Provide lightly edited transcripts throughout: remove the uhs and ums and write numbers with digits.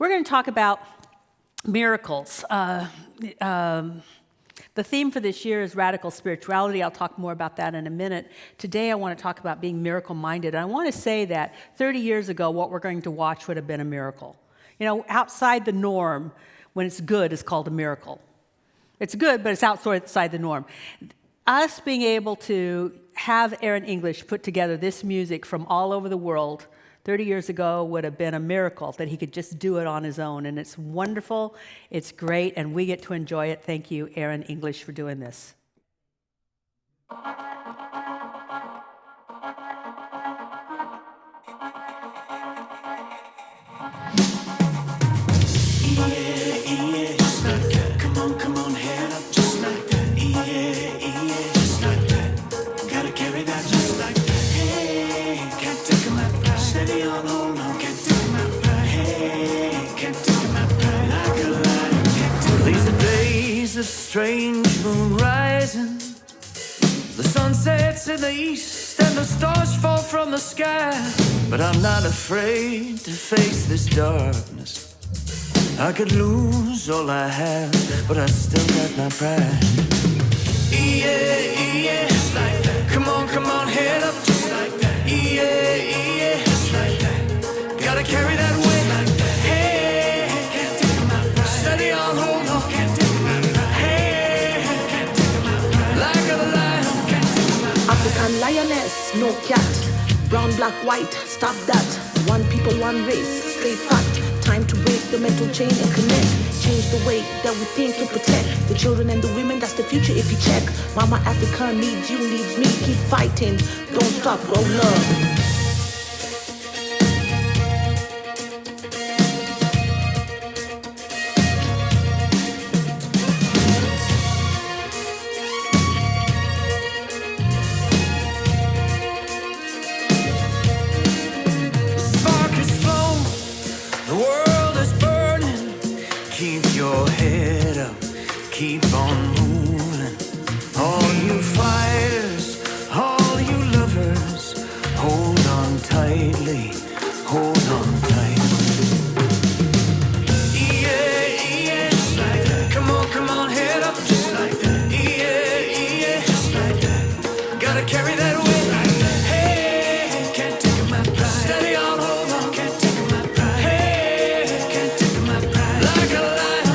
We're going to talk about miracles. The theme for this year is radical spirituality. I'll talk more about that in a minute. Today I want to talk about being miracle-minded. And I want to say that 30 years ago, what we're going to watch would have been a miracle. You know, outside the norm, when it's good, is called a miracle. It's good, but it's outside the norm. Us being able to have Aaron English put together this music from all over the world 30 years ago would have been a miracle that he could just do it on his own. And it's wonderful, it's great, and we get to enjoy it. Thank you, Aaron English, for doing this. Strange moon rising, the sun sets in the east and the stars fall from the sky. But I'm not afraid to face this darkness. I could lose all I have, but I still got my pride. Yeah, just like that. Come on, head up, just like that. Yeah, just like that. Gotta carry that weight like that. Hey, can't take my pride. Steady on, hold on, can't take my pride. African lioness, no cat. Brown, black, white, stop that. One people, one race, straight fact. Time to break the mental chain and connect. Change the way that we think and protect the children and the women, that's the future if you check. Mama Africa needs you, needs me. Keep fighting, don't stop, grow love. Keep on moving, all you fighters, all you lovers, hold on tightly, hold on tight. Yeah, just like that. Come on, head up, just like that. Yeah, just like that. Gotta carry that weight like that. Hey, can't take my pride. Steady on, hold on, can't take my pride. Hey, can't take my pride. Like a lion.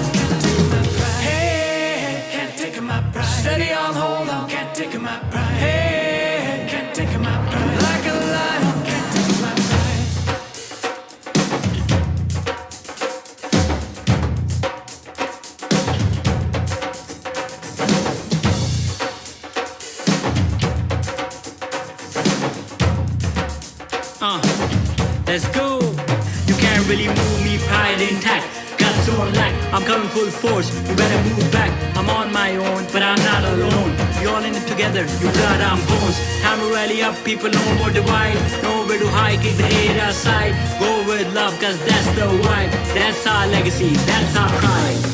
Steady on, hold on, can't take my pride. Hey, can't take my pride. Like a lion, can't take my pride. Let's go. You can't really move me, pride intact. Got so lack, I'm coming full force. You better move back. I'm on my own, but I'm not alone. We all in it together, you blood and bones. Time to rally up, people no more divide. Nowhere to hide, kick the hate aside. Go with love, cause that's the vibe. That's our legacy, that's our pride.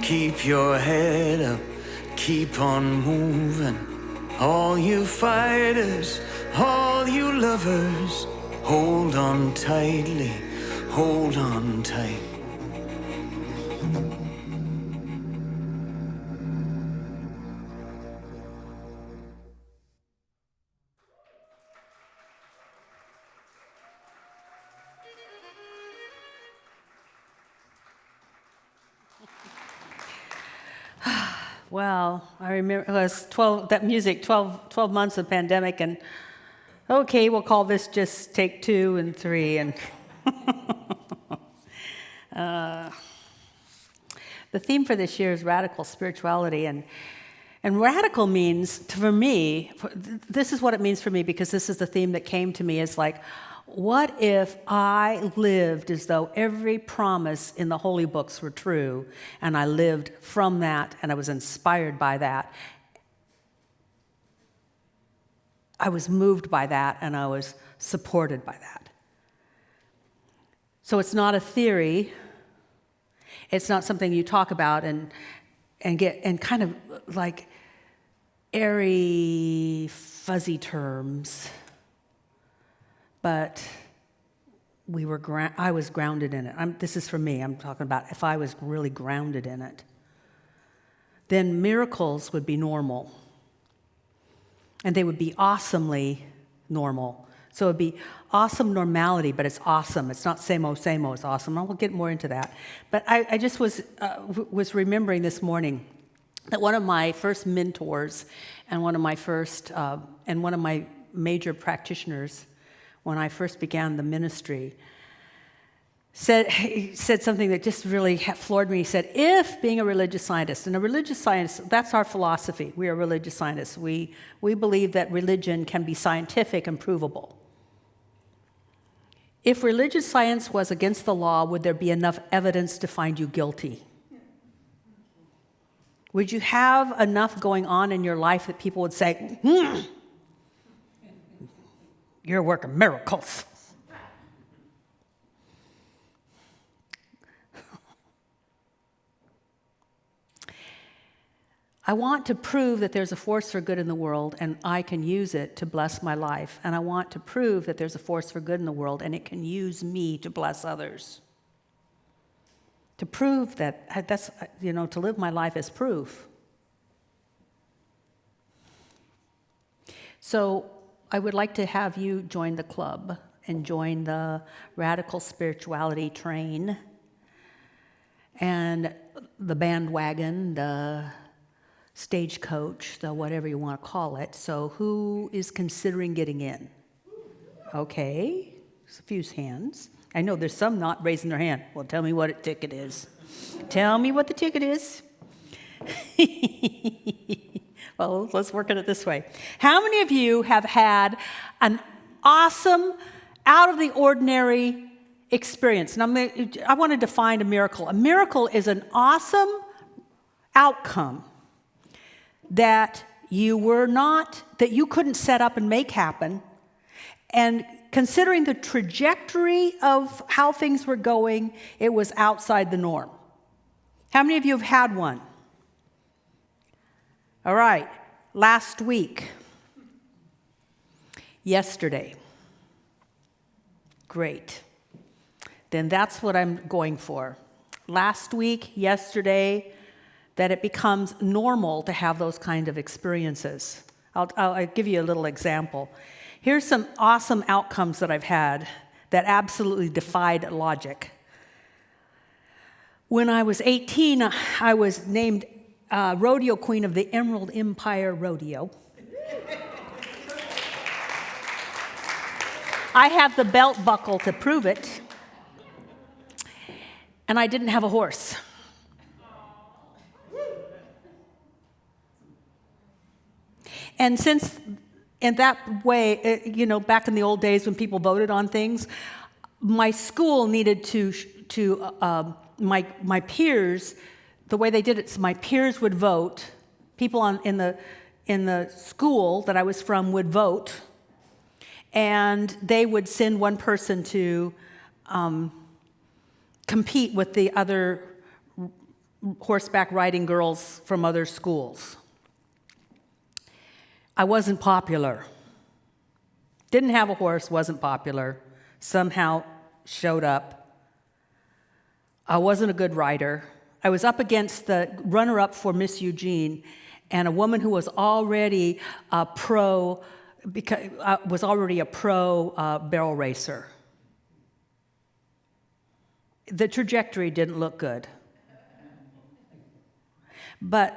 Keep your head up, keep on moving. All you fighters, all you lovers, hold on tightly, hold on tight. Well, I remember it was 12 months of pandemic, and okay, we'll call this just take 2 and 3. And the theme for this year is radical spirituality. And radical means, for me, this is what it means for me, because this is the theme that came to me, is like, what if I lived as though every promise in the holy books were true, and I lived from that, and I was inspired by that. I was moved by that, and I was supported by that. So it's not a theory. It's not something you talk about and get and kind of like airy, fuzzy terms. But I was grounded in it. This is for me. I'm talking about if I was really grounded in it, then miracles would be normal. And they would be awesomely normal. So it would be awesome normality, but it's awesome. It's not same old, it's awesome. I'll get more into that. But I just was remembering this morning that one of my first mentors and one of my major practitioners when I first began the ministry said something that just really floored me. He said, if being a religious scientist, and a religious scientist, that's our philosophy. We are religious scientists. We believe that religion can be scientific and provable. If religious science was against the law, would there be enough evidence to find you guilty? Would you have enough going on in your life that people would say, you're a work of miracles? I want to prove that there's a force for good in the world, and I can use it to bless my life. And I want to prove that there's a force for good in the world, and it can use me to bless others. To prove that, that's, to live my life as proof. So I would like to have you join the club and join the radical spirituality train and the bandwagon, the stagecoach, the whatever you want to call it. So who is considering getting in? Okay, there's a few hands. I know there's some not raising their hand. Well, tell me what a ticket is. Tell me what the ticket is. Well, let's work at it this way. How many of you have had an awesome, out of the ordinary experience? And I want to define a miracle. A miracle is an awesome outcome that you couldn't set up and make happen. And considering the trajectory of how things were going, it was outside the norm. How many of you have had one? All right, last week, yesterday. Great. Then that's what I'm going for. Last week, yesterday, that it becomes normal to have those kind of experiences. I'll give you a little example. Here's some awesome outcomes that I've had that absolutely defied logic. When I was 18, I was named rodeo queen of the Emerald Empire Rodeo. I have the belt buckle to prove it. And I didn't have a horse. And since, in that way, back in the old days when people voted on things, my school needed my peers, the way they did it, so my peers would vote. People in the school that I was from would vote, and they would send one person to compete with the other horseback riding girls from other schools. I wasn't popular. Didn't have a horse, wasn't popular. Somehow showed up. I wasn't a good rider. I was up against the runner-up for Miss Eugene, and a woman who was already a pro barrel racer. The trajectory didn't look good. But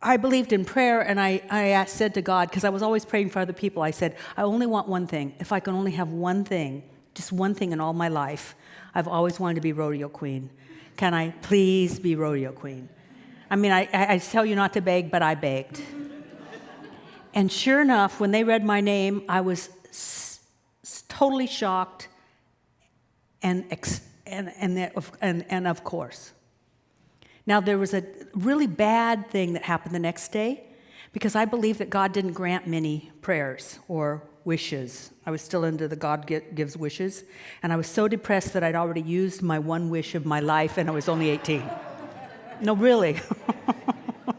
I believed in prayer, and I said to God, because I was always praying for other people, I said, I only want one thing. If I can only have one thing, just one thing in all my life, I've always wanted to be rodeo queen. Can I please be rodeo queen? I mean, I tell you not to beg, but I begged. And sure enough, when they read my name, I was totally shocked, and of course. Now, there was a really bad thing that happened the next day, because I believe that God didn't grant many prayers or wishes. I was still into the God gives wishes, and I was so depressed that I'd already used my one wish of my life, and I was only 18. No, really.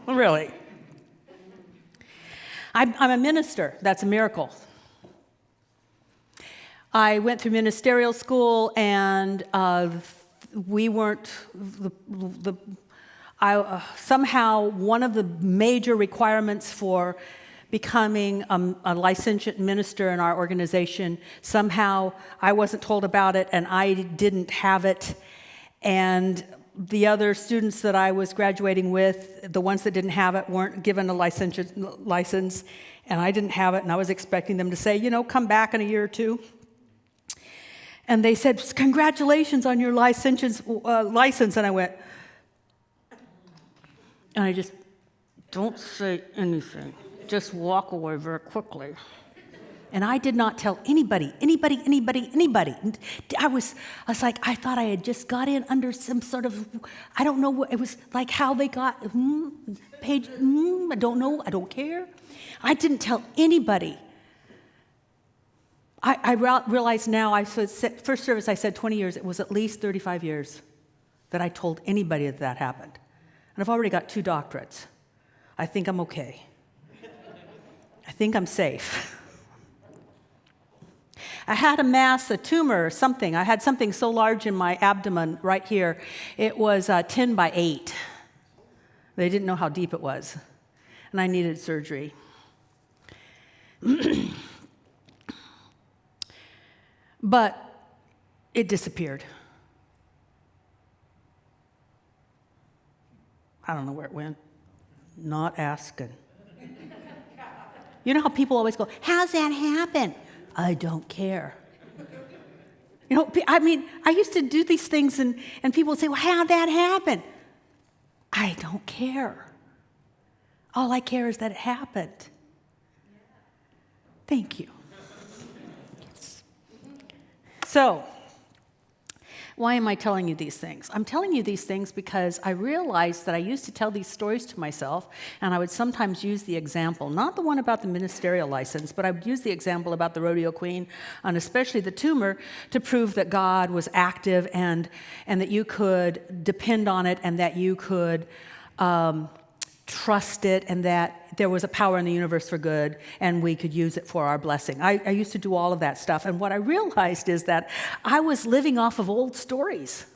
Really. I'm a minister. That's a miracle. I went through ministerial school, and we weren't somehow one of the major requirements for becoming a licensed minister in our organization, somehow I wasn't told about it, and I didn't have it, and the other students that I was graduating with, the ones that didn't have it, weren't given a license, and I didn't have it, and I was expecting them to say, come back in a year or two. And they said, congratulations on your license, and I went, and I just, don't say anything. Just walk away very quickly. And I did not tell anybody. I was like, I thought I had just got in under some sort of, I don't know what, it was like how they got, I don't know, I don't care. I didn't tell anybody. I realize now, I said, first service I said 20 years, it was at least 35 years that I told anybody that happened. And I've already got 2 doctorates. I think I'm okay. I think I'm safe. I had a tumor, something. I had something so large in my abdomen right here. It was 10 by 8. They didn't know how deep it was. And I needed surgery. But it disappeared. I don't know where it went. Not asking. You know how people always go, how's that happen? I don't care. I mean, I used to do these things, and people would say, well, how'd that happen? I don't care. All I care is that it happened. Thank you. So, why am I telling you these things? I'm telling you these things because I realized that I used to tell these stories to myself, and I would sometimes use the example, not the one about the ministerial license, but I would use the example about the rodeo queen, and especially the tumor, to prove that God was active and that you could depend on it, and that you could trust it, and that there was a power in the universe for good, and we could use it for our blessing. I used to do all of that stuff, and what I realized is that I was living off of old stories.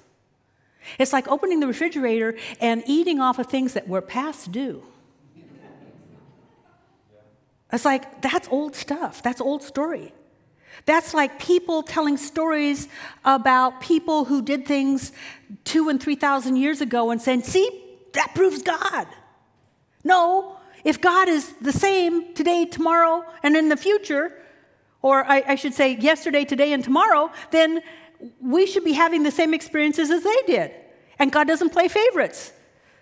It's like opening the refrigerator and eating off of things that were past due. It's like, that's old stuff. That's old story. That's like people telling stories about people who did things 2,000 and 3,000 years ago and saying, see, that proves God. No, if God is the same today, tomorrow, and in the future, or I should say yesterday, today, and tomorrow, then we should be having the same experiences as they did. And God doesn't play favorites.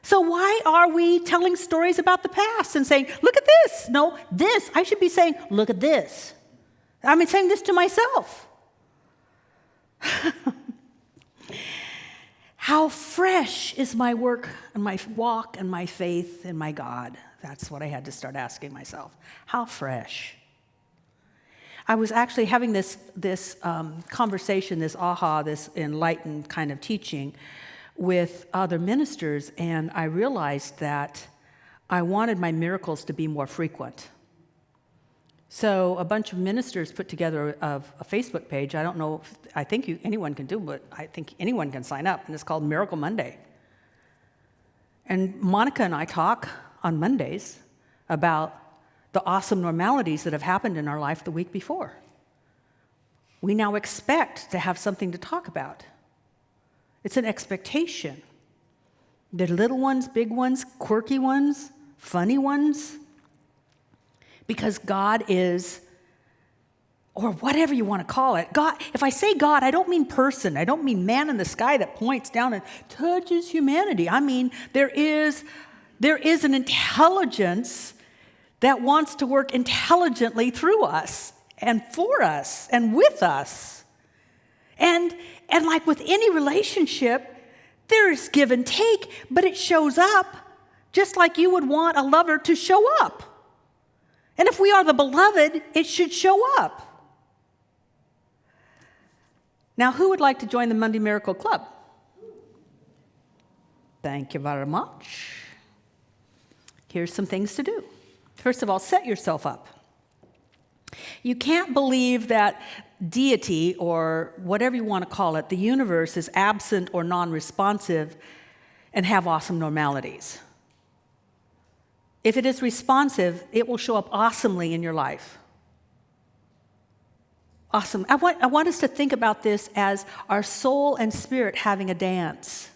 So why are we telling stories about the past and saying, look at this? No, this. I should be saying, look at this. I'm saying this to myself. How fresh is my work and my walk and my faith in my God? That's what I had to start asking myself. How fresh? I was actually having this conversation, this enlightened kind of teaching with other ministers, and I realized that I wanted my miracles to be more frequent. So a bunch of ministers put together a Facebook page. I don't know, I think anyone can do, but I think anyone can sign up, and it's called Miracle Monday. And Monica and I talk on Mondays about the awesome normalities that have happened in our life the week before. We now expect to have something to talk about. It's an expectation. The little ones, big ones, quirky ones, funny ones, because God is, or whatever you want to call it. God, if I say God, I don't mean person. I don't mean man in the sky that points down and touches humanity. I mean, there is an intelligence that wants to work intelligently through us and for us and with us. And like with any relationship, there's give and take, but it shows up just like you would want a lover to show up. And if we are the beloved, it should show up. Now, who would like to join the Monday Miracle Club? Thank you very much. Here's some things to do. First of all, set yourself up. You can't believe that deity, or whatever you want to call it, the universe is absent or non-responsive and have awesome normalities. If it is responsive, it will show up awesomely in your life. Awesome. I want us to think about this as our soul and spirit having a dance.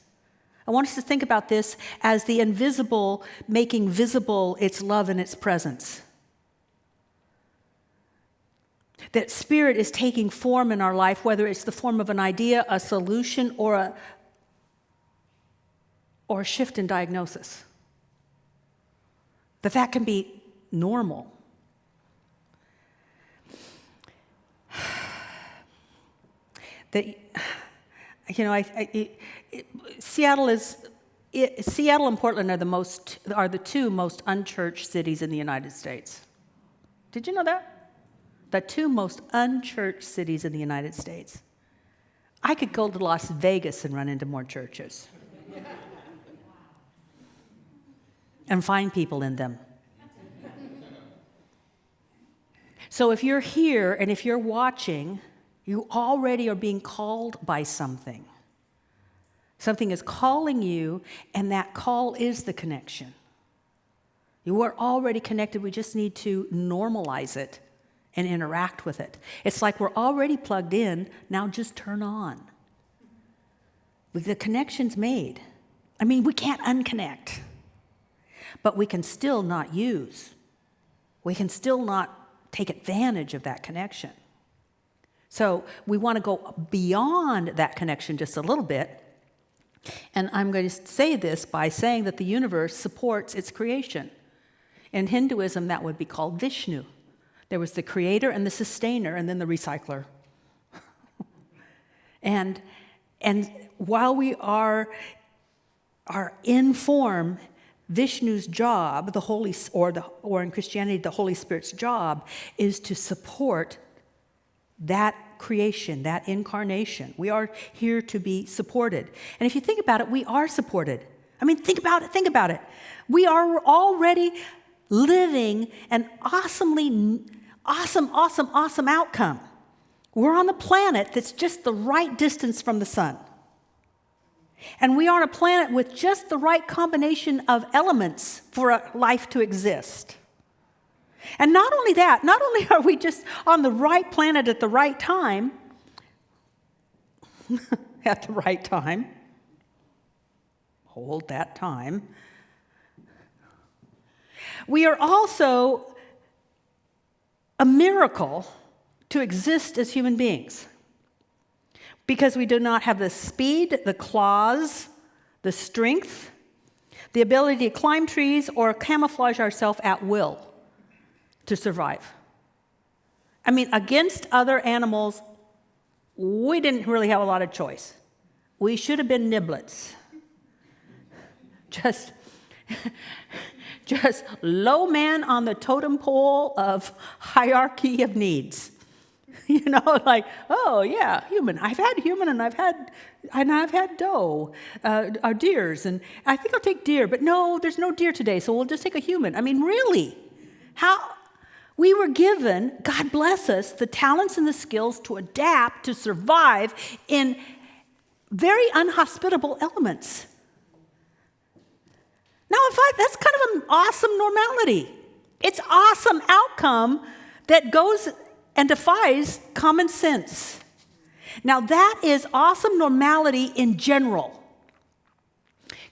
I want us to think about this as the invisible making visible its love and its presence. That spirit is taking form in our life, whether it's the form of an idea, a solution, or a shift in diagnosis. That can be normal. That, Seattle and Portland are the two most unchurched cities in the United States. Did you know that? The two most unchurched cities in the United States. I could go to Las Vegas and run into more churches. And find people in them. So if you're here and if you're watching, you already are being called by something. Something is calling you, and that call is the connection. You are already connected. We just need to normalize it and interact with it. It's like we're already plugged in, now just turn on. The connection's made. I mean, we can't unconnect, but we can still not use. We can still not take advantage of that connection. So we want to go beyond that connection just a little bit. And I'm going to say this by saying that the universe supports its creation. In Hinduism, that would be called Vishnu. There was the creator and the sustainer, and then the recycler. and while we are in form, Vishnu's job, or in Christianity, the Holy Spirit's job, is to support that creation, that incarnation. We are here to be supported. And if you think about it, we are supported. I mean, think about it. We are already living an awesome outcome. We're on a planet that's just the right distance from the sun. And we are on a planet with just the right combination of elements for a life to exist. And not only that, not only are we just on the right planet at the right time, hold that time, we are also a miracle to exist as human beings. Because we do not have the speed, the claws, the strength, the ability to climb trees or camouflage ourselves at will to survive. I mean, against other animals, we didn't really have a lot of choice. We should have been niblets. Just low man on the totem pole of hierarchy of needs. Like, oh yeah, human. I've had human, and I've had doe, deers, and I think I'll take deer. But no, there's no deer today, so we'll just take a human. I mean, really, how we were given, God bless us, the talents and the skills to adapt, to survive in very unhospitable elements. Now, that's kind of an awesome normality. It's awesome outcome that goes and defies common sense. Now, that is awesome normality in general.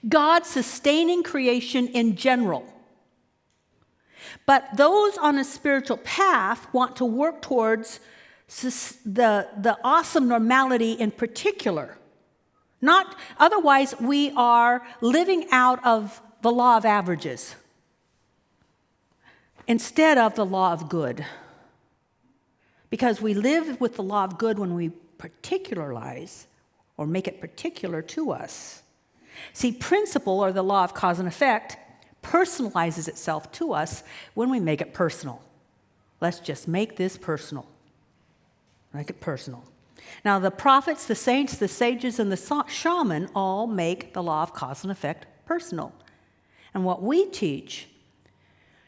God sustaining creation in general. But those on a spiritual path want to work towards the awesome normality in particular. Not otherwise, we are living out of the law of averages instead of the law of good. Because we live with the law of good when we particularize or make it particular to us. See, principle, or the law of cause and effect, personalizes itself to us when we make it personal. Let's just make this personal. Make it personal. Now, the prophets, the saints, the sages, and the shaman all make the law of cause and effect personal. And what we teach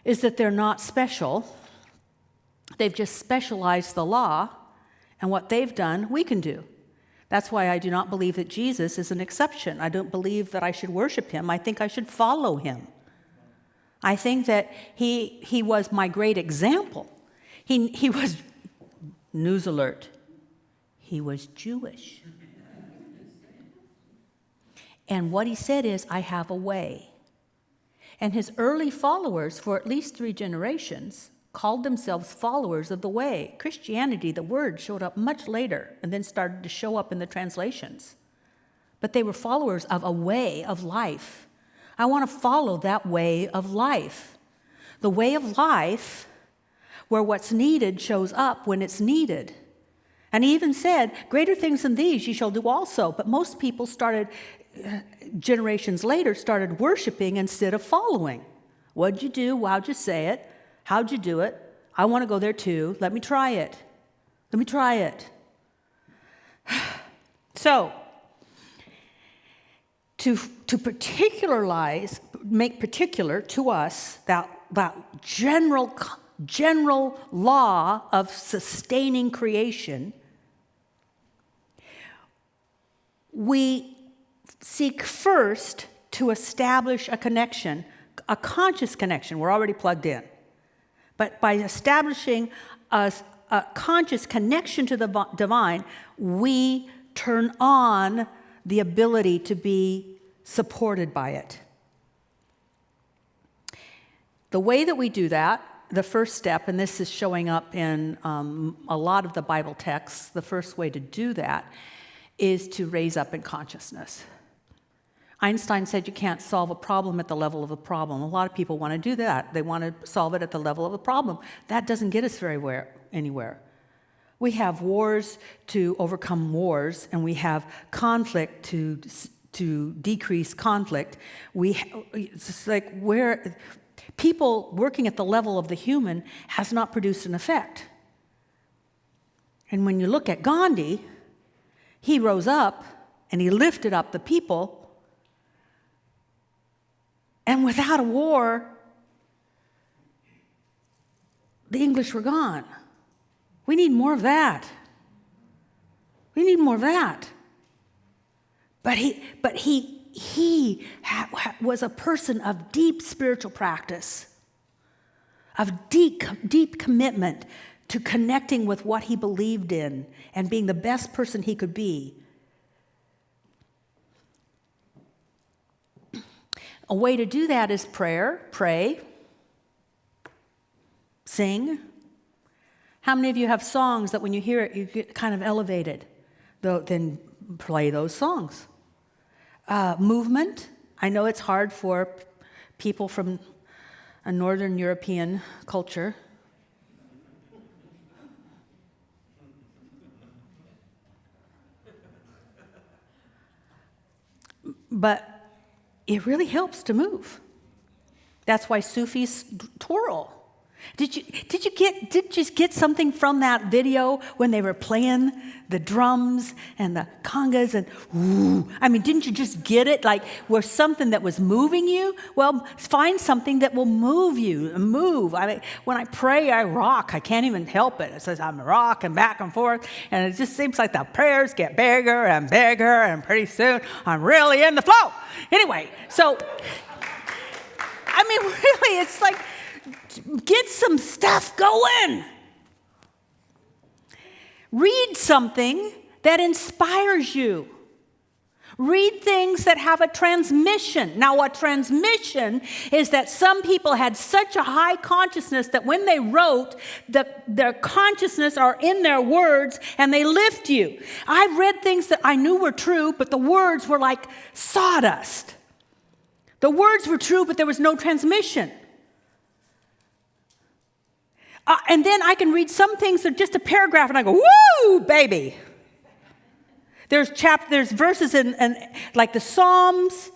is that they're not special. They've just specialized the law, and what they've done, we can do. That's why I do not believe that Jesus is an exception. I don't believe that I should worship him. I think I should follow him. I think that he was my great example. He was, news alert, he was Jewish. And what he said is, I have a way. And his early followers, for at least 3 generations, called themselves followers of the way. Christianity, the word, showed up much later and then started to show up in the translations. But they were followers of a way of life. I want to follow that way of life. The way of life where what's needed shows up when it's needed. And he even said, greater things than these ye shall do also. But most people generations later, started worshiping instead of following. What'd you do? How'd you say it? How'd you do it? I want to go there too. Let me try it. Let me try it. So, to particularize, make particular to us that general law of sustaining creation, we seek first to establish a connection, a conscious connection. We're already plugged in. But by establishing a conscious connection to the divine, we turn on the ability to be supported by it. The way that we do that, the first step, and this is showing up in a lot of the Bible texts, the first way to do that is to raise up in consciousness. Einstein said you can't solve a problem at the level of a problem. A lot of people want to do that. They want to solve it at the level of a problem. That doesn't get us anywhere. We have wars to overcome wars, and we have conflict to decrease conflict. It's like where people working at the level of the human has not produced an effect. And when you look at Gandhi, he rose up and he lifted up the people. And without a war, the English were gone. We need more of that. We need more of that. But he was a person of deep spiritual practice, of deep commitment to connecting with what he believed in and being the best person he could be. A way to do that is prayer, pray, sing. How many of you have songs that when you hear it, you get kind of elevated? Then play those songs. Movement. I know it's hard for people from a Northern European culture. But it really helps to move. That's why Sufis twirl. Did you get something from that video when they were playing the drums and the congas and ooh? I mean, didn't you just get it? Like, was something that was moving you? Well, find something that will move you. Move. I mean, when I pray, I rock. I can't even help it. It says I'm rocking back and forth, and it just seems like the prayers get bigger and bigger, and pretty soon I'm really in the flow. Anyway, so I mean, really, it's like, get some stuff going. Read something that inspires you. Read things that have a transmission. Now, a transmission is that some people had such a high consciousness that when they wrote, their consciousness are in their words and they lift you. I've read things that I knew were true, but the words were like sawdust. The words were true, but there was no transmission. And then I can read some things that are just a paragraph and I go, woo, baby. There's verses in like the Psalms,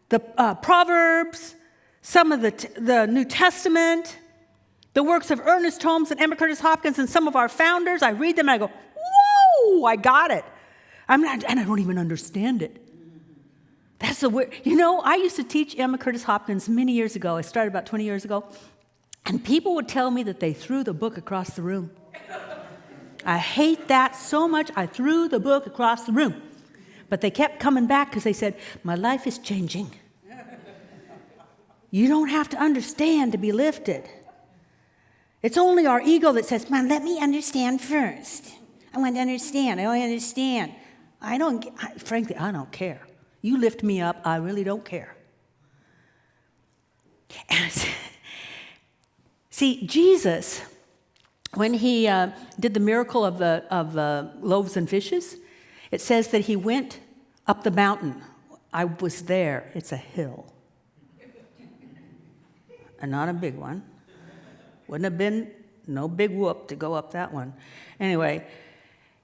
the Proverbs, some of the New Testament, the works of Ernest Holmes and Emma Curtis Hopkins and some of our founders. I read them and I go, whoa, I got it. And I don't even understand it. That's the weird. I used to teach Emma Curtis Hopkins many years ago. I started about 20 years ago. And people would tell me that they threw the book across the room. I hate that so much. I threw the book across the room. But they kept coming back because they said, my life is changing. You don't have to understand to be lifted. It's only our ego that says, man, let me understand first. I want to understand. I want to understand. Frankly, I don't care. You lift me up, I really don't care. And see, Jesus, when he did the miracle of the loaves and fishes, it says that he went up the mountain. I was there. It's a hill. And not a big one. Wouldn't have been no big whoop to go up that one. Anyway,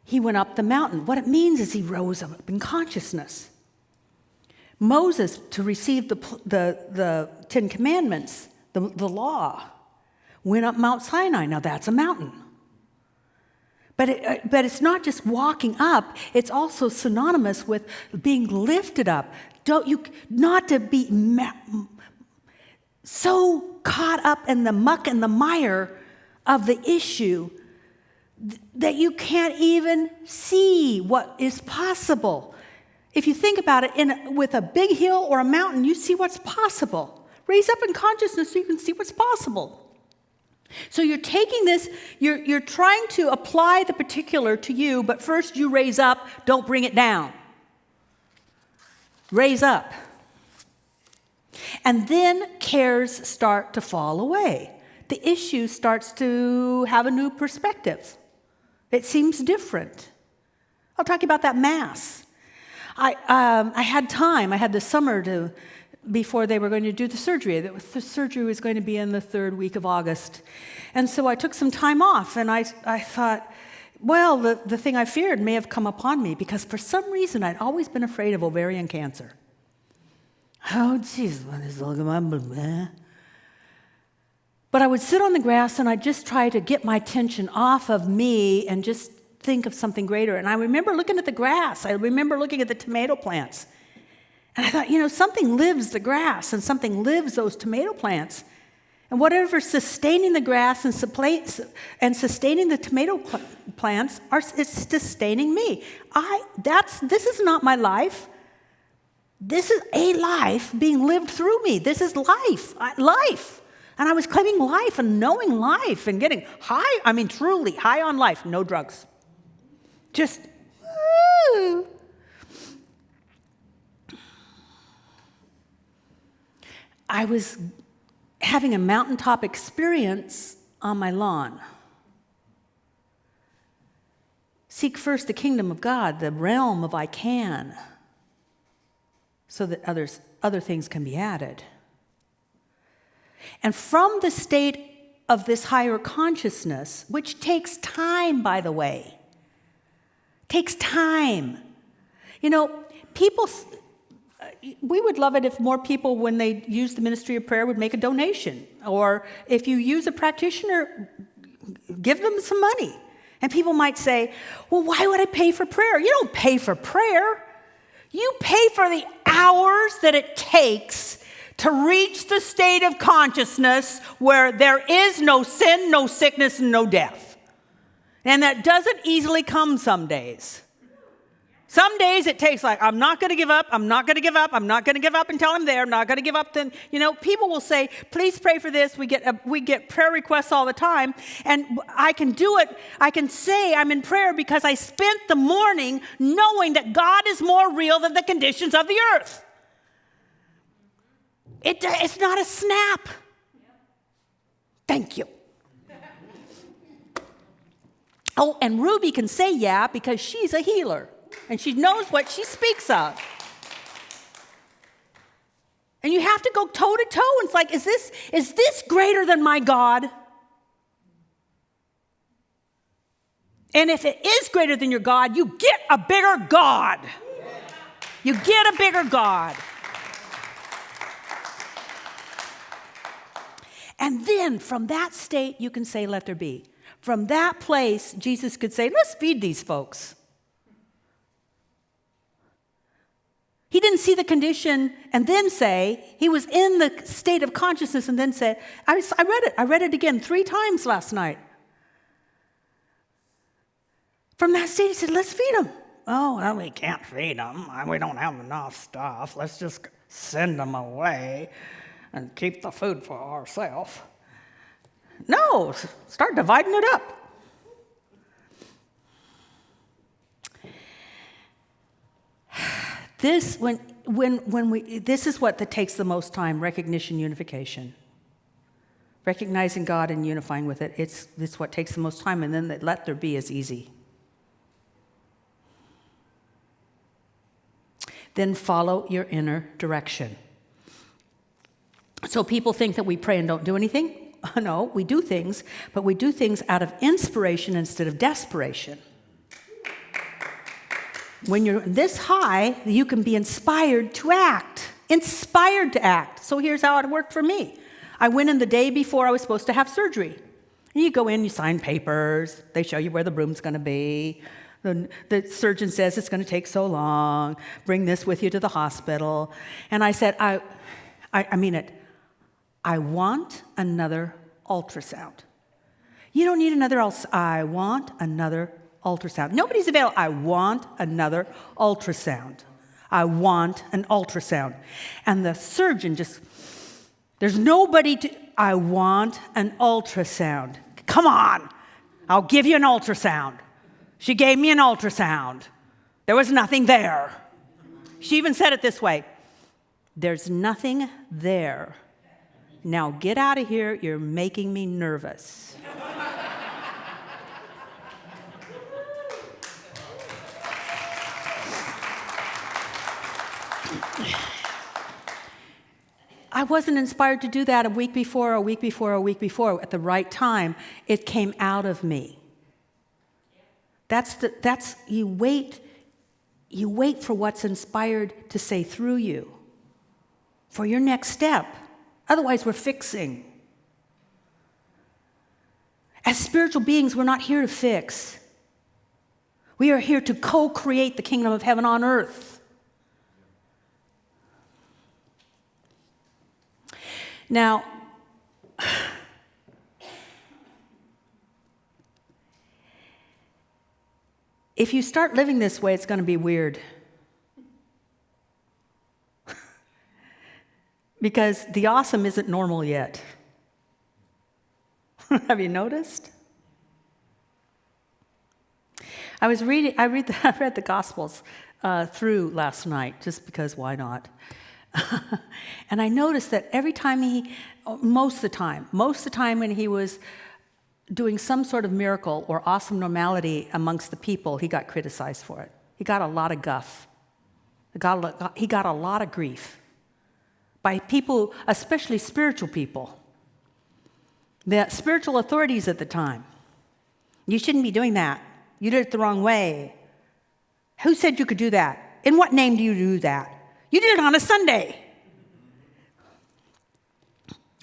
he went up the mountain. What it means is he rose up in consciousness. Moses, to receive the Ten Commandments, the law, went up Mount Sinai. Now that's a mountain. But it's not just walking up, it's also synonymous with being lifted up. Not to be so caught up in the muck and the mire of the issue that you can't even see what is possible. If you think about it, with a big hill or a mountain, you see what's possible. Raise up in consciousness so you can see what's possible. So you're taking this, you're trying to apply the particular to you, but first you raise up, don't bring it down. Raise up. And then cares start to fall away. The issue starts to have a new perspective. It seems different. I'll talk about that Mass. I had time. I had the summer before they were going to do the surgery. The surgery was going to be in the third week of August. And so I took some time off, and I thought, well, the thing I feared may have come upon me, because for some reason I'd always been afraid of ovarian cancer. Oh, jeez, but I would sit on the grass, and I'd just try to get my attention off of me and just think of something greater. And I remember looking at the grass. I remember looking at the tomato plants. And I thought, something lives the grass and something lives those tomato plants. And whatever's sustaining the grass and sustaining the tomato plants it's sustaining me. This is not my life. This is a life being lived through me. This is life. Life. And I was claiming life and knowing life and getting high. Truly high on life. No drugs. Just, woo. I was having a mountaintop experience on my lawn. Seek first the kingdom of God, the realm of I can, so that other things can be added. And from the state of this higher consciousness, which takes time, by the way, takes time. People, we would love it if more people, when they use the ministry of prayer, would make a donation. Or if you use a practitioner, give them some money. And people might say, well, why would I pay for prayer? You don't pay for prayer. You pay for the hours that it takes to reach the state of consciousness where there is no sin, no sickness, and no death. And that doesn't easily come some days. Some days it takes like, I'm not going to give up, I'm not going to give up, I'm not going to give up until I'm there, I'm not going to give up. Then, people will say, please pray for this. We get prayer requests all the time. And I can do it. I can say I'm in prayer because I spent the morning knowing that God is more real than the conditions of the earth. It's not a snap. Thank you. Oh, and Ruby can say yeah because she's a healer. And she knows what she speaks of. And you have to go toe to toe. It's like, is this greater than my God? And if it is greater than your God, you get a bigger God. You get a bigger God. And then from that state, you can say, let there be. From that place, Jesus could say, let's feed these folks. He didn't see the condition and then say, he was in the state of consciousness and then said, I read it. I read it again 3 times last night. From that state, he said, let's feed them. Oh, well, we can't feed them. We don't have enough stuff. Let's just send them away and keep the food for ourselves. No, start dividing it up. This is what that takes the most time: recognition, unification. Recognizing God and unifying with it. It's what takes the most time, and then the let there be is easy. Then follow your inner direction. So people think that we pray and don't do anything. No, we do things, but we do things out of inspiration instead of desperation. When you're this high, you can be inspired to act. Inspired to act. So here's how it worked for me. I went in the day before I was supposed to have surgery. And you go in, you sign papers. They show you where the room's going to be. The surgeon says it's going to take so long. Bring this with you to the hospital. And I said, I mean it. I want another ultrasound. You don't need another ultrasound. I want another ultrasound. Nobody's available. I want another ultrasound. I want an ultrasound. And the surgeon there's nobody I want an ultrasound. Come on, I'll give you an ultrasound. She gave me an ultrasound. There was nothing there. She even said it this way: there's nothing there. Now get out of here, you're making me nervous. I wasn't inspired to do that a week before at the right time. It came out of me. You wait for what's inspired to say through you for your next step. Otherwise, we're fixing. As spiritual beings, we're not here to fix. We are here to co-create the kingdom of heaven on earth. Now, if you start living this way, it's going to be weird. Because the awesome isn't normal yet. Have you noticed? I read the Gospels through last night, just because why not? And I noticed that every time most of the time when he was doing some sort of miracle or awesome normality amongst the people, he got criticized for it. He got a lot of guff. He got a lot of grief by people, especially spiritual people. The spiritual authorities at the time. You shouldn't be doing that. You did it the wrong way. Who said you could do that? In what name do you do that? You did it on a Sunday.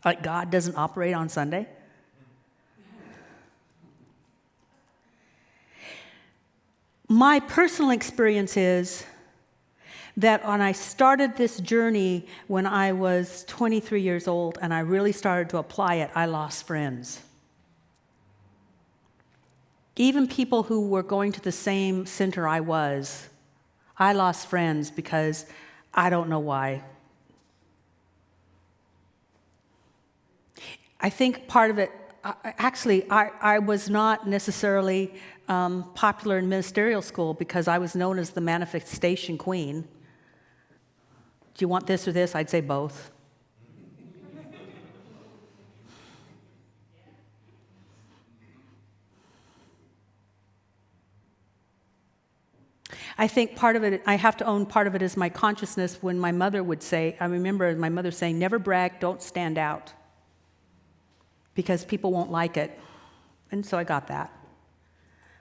Like God doesn't operate on Sunday? My personal experience is that when I started this journey when I was 23 years old and I really started to apply it, I lost friends. Even people who were going to the same center I was, I lost friends because I don't know why. I think part of it, I was not necessarily popular in ministerial school because I was known as the manifestation queen. Do you want this or this? I'd say both. I think part of it, I have to own part of it is my consciousness when my mother would say, I remember my mother saying, never brag, don't stand out, because people won't like it. And so I got that.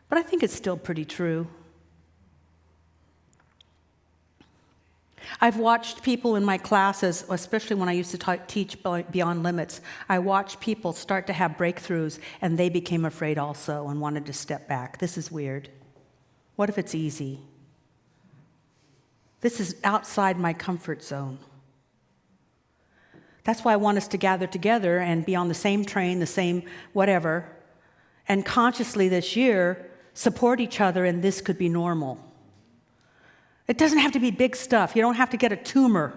But I think it's still pretty true. I've watched people in my classes, especially when I used to teach Beyond Limits, I watched people start to have breakthroughs, and they became afraid also and wanted to step back. This is weird. What if it's easy? This is outside my comfort zone. That's why I want us to gather together and be on the same train, the same whatever, and consciously this year support each other, and this could be normal. It doesn't have to be big stuff. You don't have to get a tumor.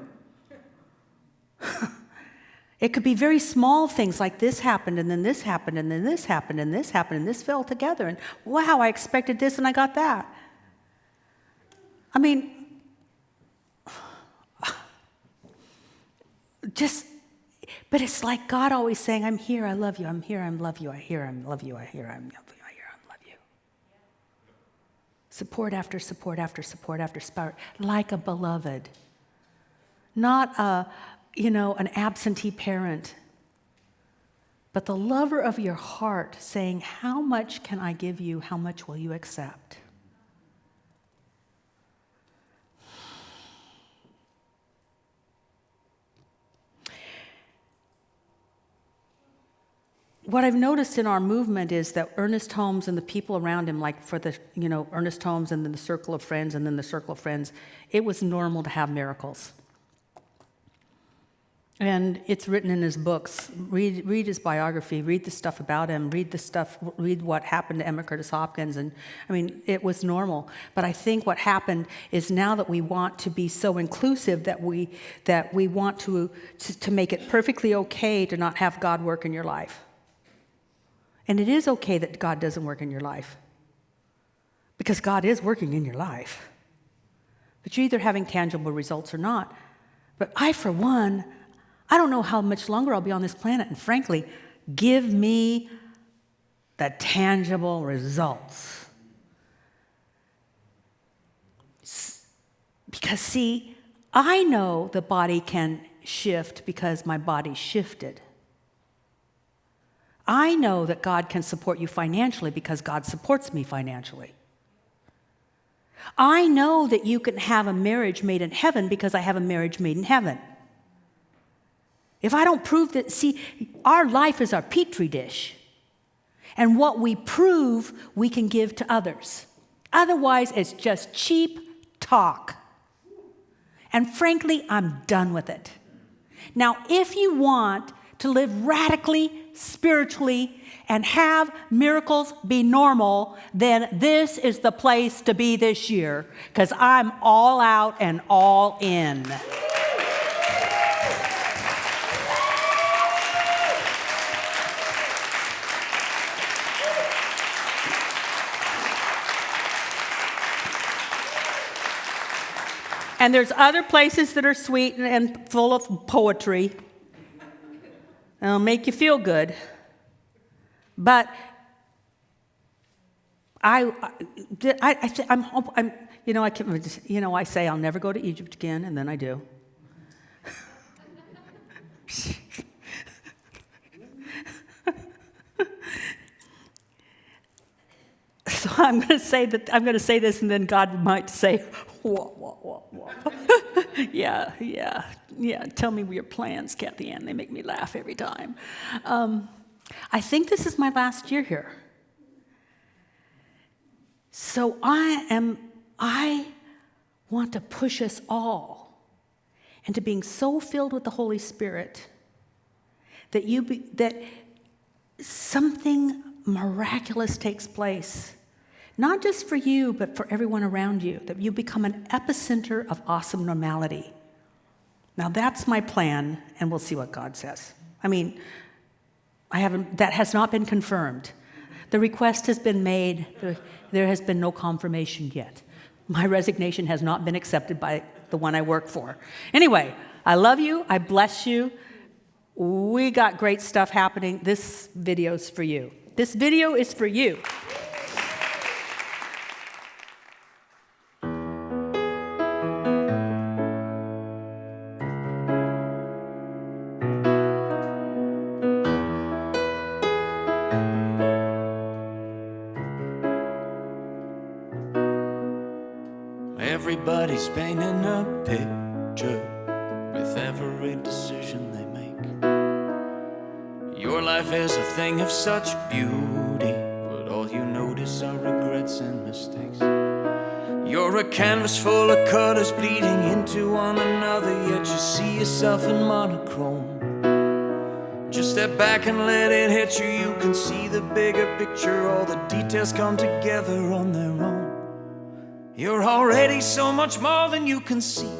It could be very small things like this happened, and then this happened, and then this happened, and this happened, and this fell together, and wow, I expected this and I got that. I mean, but it's like God always saying, I'm here, I love you, I'm here, I love you, I hear, I love you, I hear, I love you, I hear, I love you. Support after support after support after support, like a beloved. Not an absentee parent, but the lover of your heart saying, how much can I give you, how much will you accept? What I've noticed in our movement is that Ernest Holmes and the people around him, like for the, Ernest Holmes and then the circle of friends and then the circle of friends, it was normal to have miracles. And it's written in his books. Read his biography, read the stuff about him, read what happened to Emma Curtis Hopkins. And I mean, it was normal. But I think what happened is now that we want to be so inclusive that we want to make it perfectly okay to not have God work in your life. And it is okay that God doesn't work in your life, because God is working in your life. But you're either having tangible results or not. But I, for one, I don't know how much longer I'll be on this planet. And frankly, give me the tangible results. Because, see, I know the body can shift because my body shifted. I know that God can support you financially because God supports me financially. I know that you can have a marriage made in heaven because I have a marriage made in heaven. If I don't prove that, see, our life is our petri dish. And what we prove, we can give to others. Otherwise, it's just cheap talk. And frankly, I'm done with it. Now, if you want to live radically, spiritually, and have miracles be normal, then this is the place to be this year, because I'm all out and all in. And there's other places that are sweet and full of poetry. It'll make you feel good. But I say I'll never go to Egypt again, and then I do. So I'm going to say this, and then God might say, whoa. Yeah. Tell me your plans, Kathianne. They make me laugh every time. I think this is my last year here. So I want to push us all into being so filled with the Holy Spirit that something miraculous takes place. not just for you, but for everyone around you, that you become an epicenter of awesome normality. Now that's my plan, and we'll see what God says. I mean, that has not been confirmed. The request has been made. There has been no confirmation yet. My resignation has not been accepted by the one I work for. Anyway, I love you. I bless you. We got great stuff happening. This video's for you. This video is for you. Everybody's painting a picture with every decision they make. Your life is a thing of such beauty, but all you notice are regrets and mistakes. You're a canvas full of colors bleeding into one another, yet you see yourself in monochrome. Just step back and let it hit you. You can see the bigger picture. All the details come together on their own. You're already so much more than you can see.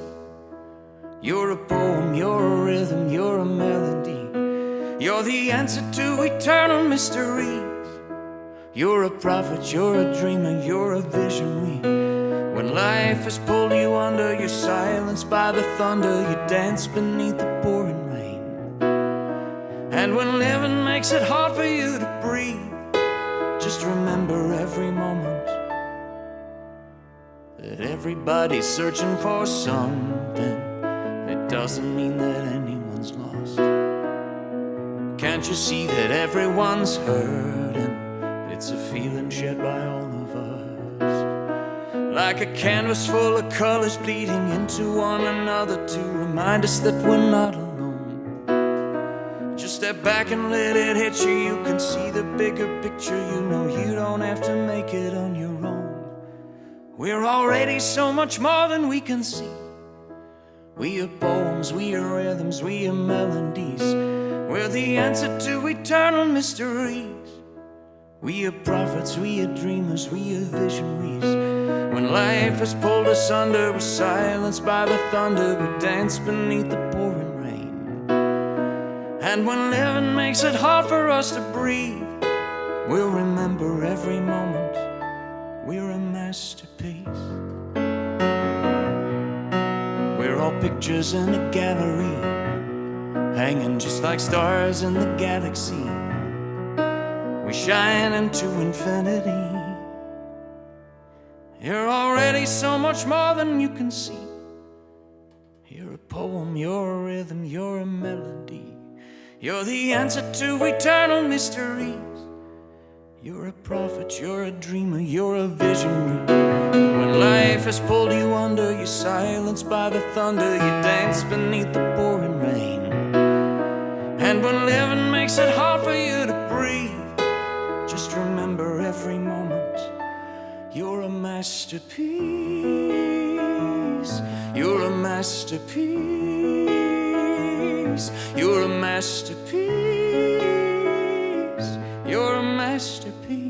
You're a poem, you're a rhythm, you're a melody. You're the answer to eternal mysteries. You're a prophet, you're a dreamer, you're a visionary. When life has pulled you under, you're silenced by the thunder. You dance beneath the pouring rain. And when living makes it hard for you to breathe, just remember every moment that everybody's searching for something. It doesn't mean that anyone's lost. Can't you see that everyone's hurting? It's a feeling shared by all of us. Like a canvas full of colors bleeding into one another to remind us that we're not alone. Just step back and let it hit you. You can see the bigger picture. You know you don't have to make it on your own. We're already so much more than we can see. We are poems, we are rhythms, we are melodies. We're the answer to eternal mysteries. We are prophets, we are dreamers, we are visionaries. When life has pulled us under, we're silenced by the thunder. We dance beneath the pouring rain. And when living makes it hard for us to breathe, we'll remember every moment we're a masterpiece. We're all pictures in a gallery, hanging just like stars in the galaxy. We shine into infinity. You're already so much more than you can see. You're a poem, you're a rhythm, you're a melody. You're the answer to eternal mysteries. You're a prophet, you're a dreamer, you're a visionary. When life has pulled you under, you're silenced by the thunder. You dance beneath the pouring rain. And when living makes it hard for you to breathe, just remember every moment you're a masterpiece. You're a masterpiece. You're a masterpiece. You're a masterpiece.